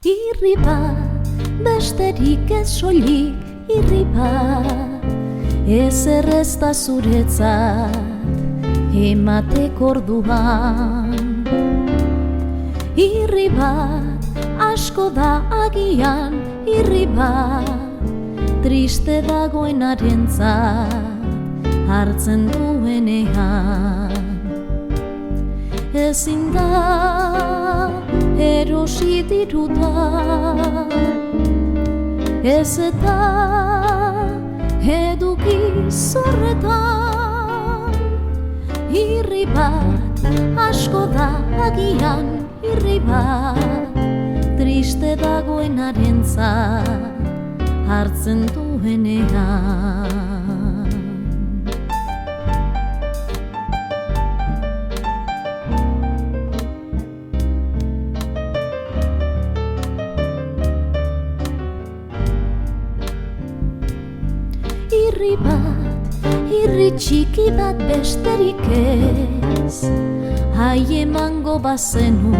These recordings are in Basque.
Irri bat, besterik ez soilik irri bat, ezer ez da zuretzat emateko orduan. Irri bat, asko da agian irri bat, triste dagoenarentzat hartzen duenean. Ezin da erosi dirutan, ez eta eduki zorretan. Irri bat, asko da agian irri bat, triste dagoenarentzat hartzen duenean. Irri bat, irri txiki bat besterik ez, hai emango bazenu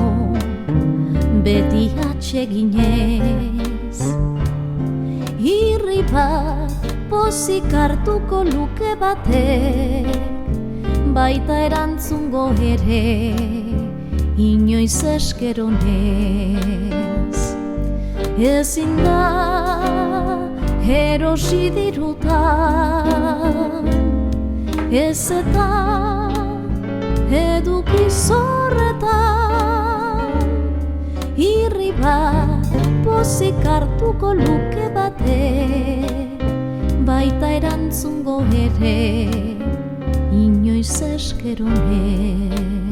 beti atseginez. Irri bat, pozik hartuko luke batek, baita erantzungo ere, inoiz eskeronez. Ezin da erosi dirutan, ez eta eduki zorretan. Irri bat, pozik hartuko luke batek, baita erantzungo ere, inoiz eskeronez.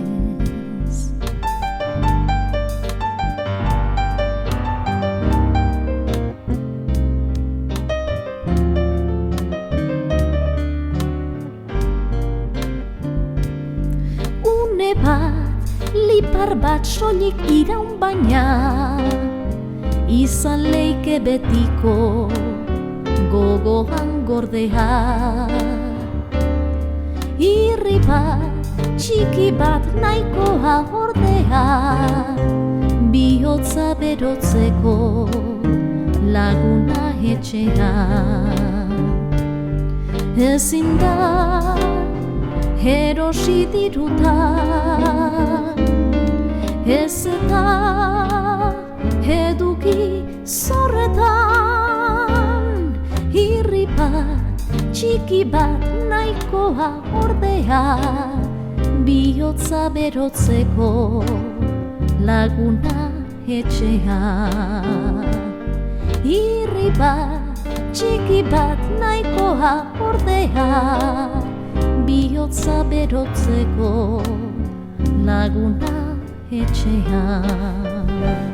Une bat, lipar bat soilik iraun baina, izan leike betiko gogoan gordea. Irri bat, txiki bat nahikoa ordea, bihotza berotzeko laguna etxean. Ezin da erosi dirutan, ez eta eduki zorretan. Irri bat, txiki bat nahikoa ordea, bihotza berotzeko laguna etxean. Irri bat, txiki bat nahikoa ordea, bihotza berotzeko laguna etxean.